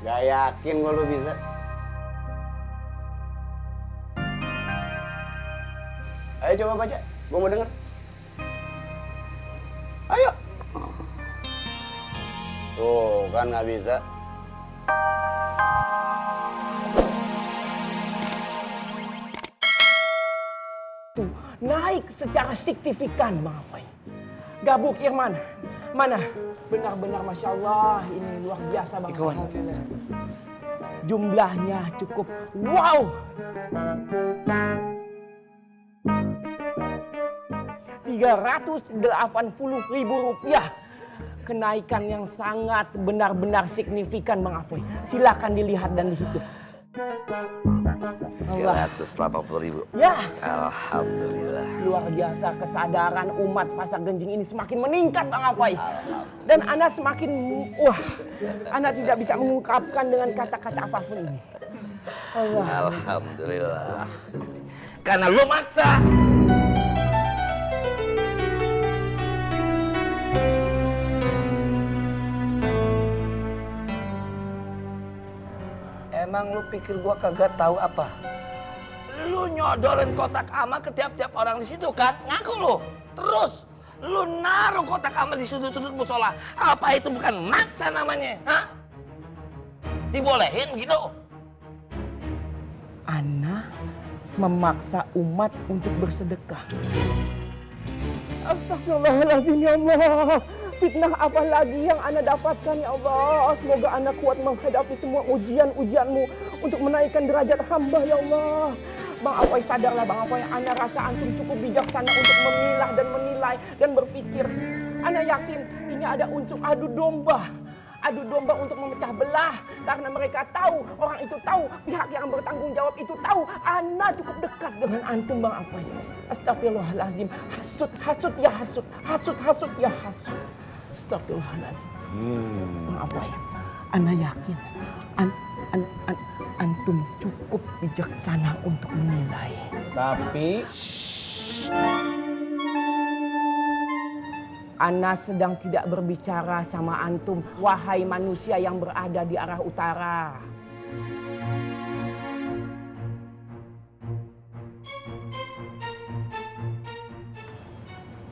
Gak yakin gue lu bisa. Ayo coba baca, gue mau denger. Ayo. Tuh kan nggak bisa. Tuh, naik secara signifikan Bang Apoy. Gabuk Irman, mana? Benar-benar Masya Allah, ini luar biasa Bang Apoy. Jumlahnya cukup wow. 380.000 rupiah. Kenaikan yang sangat benar-benar signifikan Bang Apoy. Silakan dilihat dan dihitung. 380.000. Ya. Alhamdulillah. Luar biasa kesadaran umat Pasar Genjing ini semakin meningkat Bang Apoy. Dan Ana semakin, Ana tidak bisa mengungkapkan dengan kata-kata apapun ini. Alhamdulillah. Karena lu maksa. Emang lu pikir gua kagak tahu apa? Lu nyodorin kotak amal ke tiap-tiap orang di situ kan? Ngaku lu. Terus lu naruh kotak amal di sudut-sudut musola. Apa itu bukan maksa namanya? Hah? Dibolehin gitu? Ana memaksa umat untuk bersedekah. Astagfirullahaladzim ya Allah. Fitnah apa lagi yang Ana dapatkan ya Allah. Semoga Ana kuat menghadapi semua ujian-ujianmu untuk menaikkan derajat hamba ya Allah. Bang Apoy sadarlah Bang Apoy, Ana rasa antum cukup bijaksana untuk memilah dan menilai dan berpikir. Ana yakin ini ada unsur adu domba. Adu domba untuk memecah belah. Karena mereka tahu, orang itu tahu, pihak yang bertanggung jawab itu tahu. Ana cukup dekat dengan antum Bang Apoy. Astagfirullahaladzim. Hasut ya hasut. Hasut ya hasut. Astagfirullahaladzim. Bang Apoy, Ana yakin antum cukup bijaksana untuk menilai. Tapi Ana sedang tidak berbicara sama antum, wahai manusia yang berada di arah utara.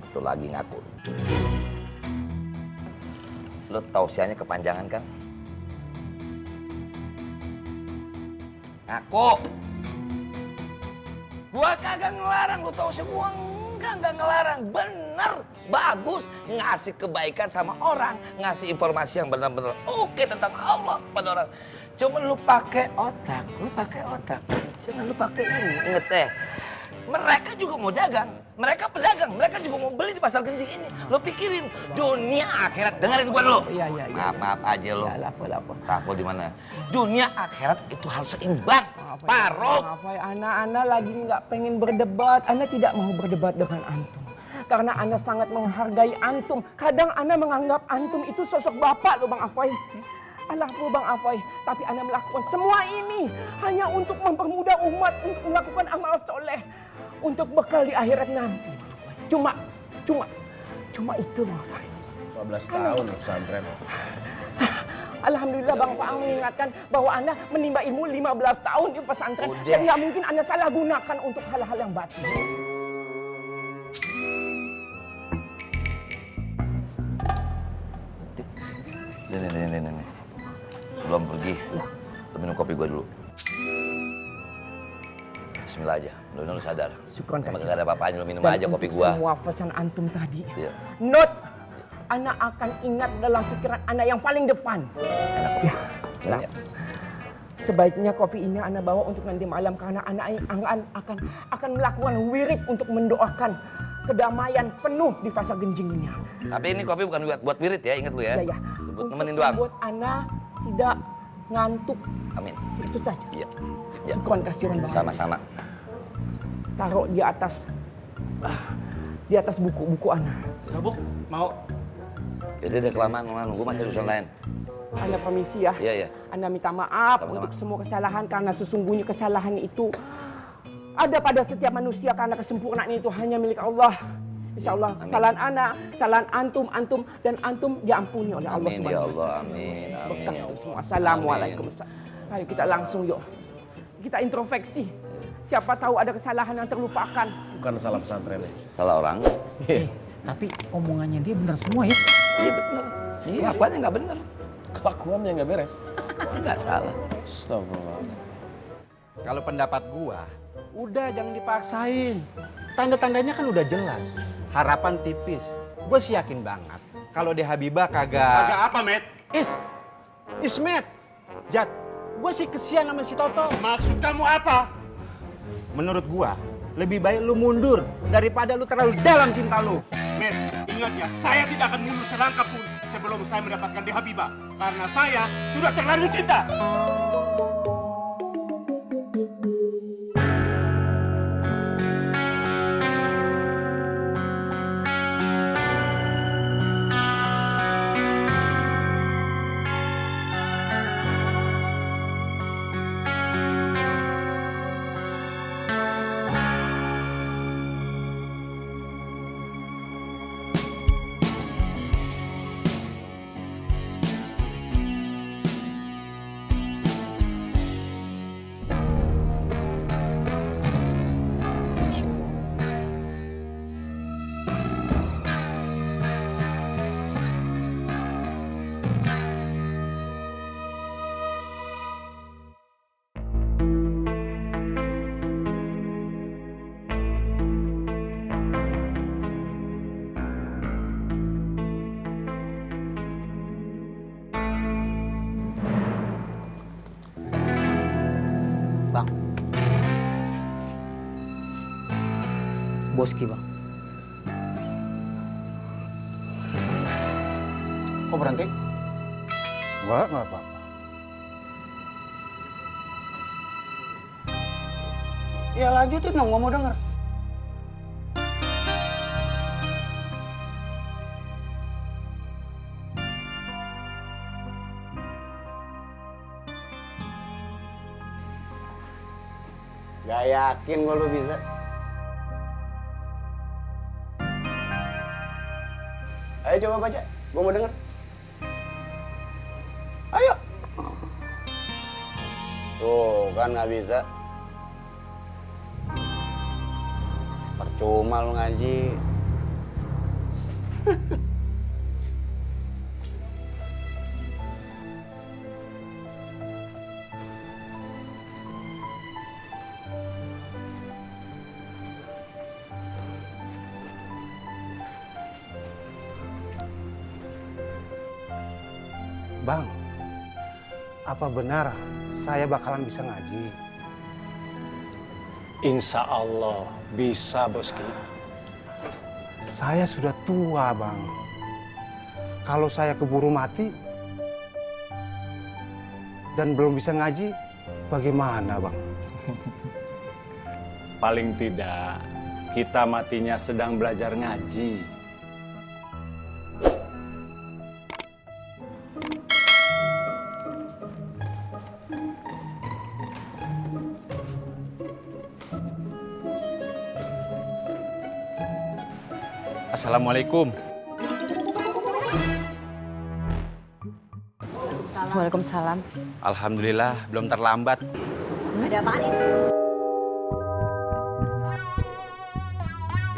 Itu lagi ngaku. Lu tausiahnya kepanjangan kan? Ngaku. Gua kagak ngelarang, lu tausiah gua enggak ngelarang. Bener, bagus ngasih kebaikan sama orang, ngasih informasi yang benar-benar oke tentang Allah pada orang. Cuma lu pakai otak, Jangan lu pakai ini. Inget deh. Mereka juga mau dagang, mereka pedagang, mereka juga mau beli di Pasar Genjing ini. Lo pikirin dunia akhirat, dengerin gua dulu. Iya. Maaf aja lo. Lapor. Tahu di mana? Dunia akhirat itu harus seimbang. Parok. Ana lagi nggak pengen berdebat. Ana tidak mau berdebat dengan antum. Karena Ana sangat menghargai antum. Kadang Ana menganggap antum itu sosok bapak loh Bang Apoy. Alahku Bang Apoy, tapi Ana melakukan semua ini hanya untuk mempermudah umat untuk melakukan amal soleh. Untuk bekal di akhirat nanti. Cuma itu Bang Apoy. 12 tahun pesantren. Alhamdulillah Bang Faang mengingatkan bahwa Ana menimba ilmu 15 tahun di pesantren. Udah. Dan nggak mungkin Ana salah gunakan untuk hal-hal yang batil. Nih. Sebelum pergi, lu minum kopi gua dulu. Bismillah aja, lu sadar. Syukron kasih. Gak ada apa-apanya, lu minum Dan aja kopi untuk gua. semua pesan antum tadi. Iya. Note, Ana akan ingat dalam pikiran Ana yang paling depan. Enak kopi. Ya. Sebaiknya kopi ini Ana bawa untuk nanti malam karena Ana akan melakukan wirid untuk mendoakan kedamaian penuh di Pasar Genjing ini. Tapi ini kopi bukan buat wirid ya, inget lu ya. Ya. Buat nemenin doang. Buat Ana tidak ngantuk. Amin. Itu saja. Iya. Syukron kasihan Bang. Sama-sama. Taruh di atas buku-buku Ana. Buk, mau? Jadi udah kelamaan, gue masih urusan lain. Ana permisi ya. Iya. Ana minta maaf Sama-sama. untuk semua kesalahan karena sesungguhnya kesalahan itu ada pada setiap manusia karena kesempurnaan itu hanya milik Allah. Insya Allah kesalahan anak, kesalahan antum dan antum diampuni oleh Allah Amin Subhanahu ya wa Allah, Ta'ala. amin, amin Berkah ya itu Allah. semua. Assalamualaikum. Ayo kita langsung yuk. Kita introspeksi. Siapa tahu ada kesalahan yang terlupakan. Bukan salah pesantrennya. Salah orang. Tapi omongannya dia benar semua ya. Iya bener. Kelakuannya nggak bener. Kelakuannya nggak beres. Nggak salah. Astagfirullah. Kalau pendapat gua, udah jangan dipaksain. Tanda-tandanya kan udah jelas. Harapan tipis. Gua sih yakin banget. Kalau di Habibah kagak... Agak apa, Met? Ismet. Jad, gua sih kesian sama si Toto. Maksud kamu apa? Menurut gua, lebih baik lu mundur daripada lu terlalu dalam cinta lu. Met, ingat ya, saya tidak akan mundur selangkah pun sebelum saya mendapatkan di Habibah. Karena saya sudah terlanjur cinta. Bang. Boski, Bang. Kok berhenti? Nggak apa-apa. Ya lanjutin dong, gua mau denger. Gak yakin gue lu bisa. Ayo coba baca, gue mau denger. Ayo. Tuh kan nggak bisa. Percuma lu ngaji. Bang, apa benar saya bakalan bisa ngaji? Insya Allah bisa, Boski. Saya sudah tua, Bang. Kalau saya keburu mati dan belum bisa ngaji, bagaimana, Bang? Paling tidak, kita matinya sedang belajar ngaji. Assalamualaikum. Waalaikumsalam. Alhamdulillah, belum terlambat. Ada apa, Aris?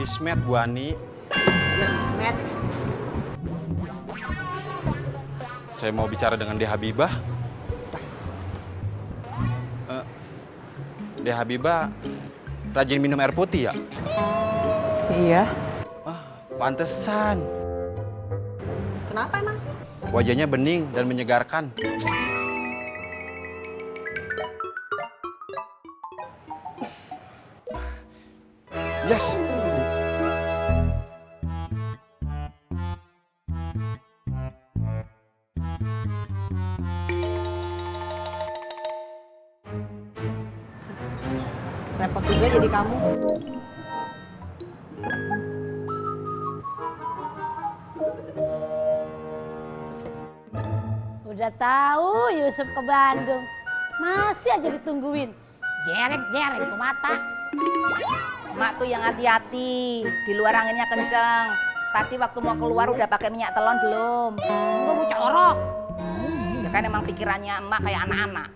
Ismet, Bu Ani. Ya, Ismet. Saya mau bicara dengan Deh Habibah. Deh Habibah rajin minum air putih ya? Iya. Pantesan. Kenapa emang? Wajahnya bening dan menyegarkan. Yes. Repot juga jadi kamu. Udah tahu Yusuf ke Bandung, masih aja ditungguin. Jereng-jereng ke mata. Mak tuh yang hati-hati, di luar anginnya kenceng. Tadi waktu mau keluar udah pakai minyak telon belum? Enggak, bocah orok. Ya kan emang pikirannya emak kayak anak-anak.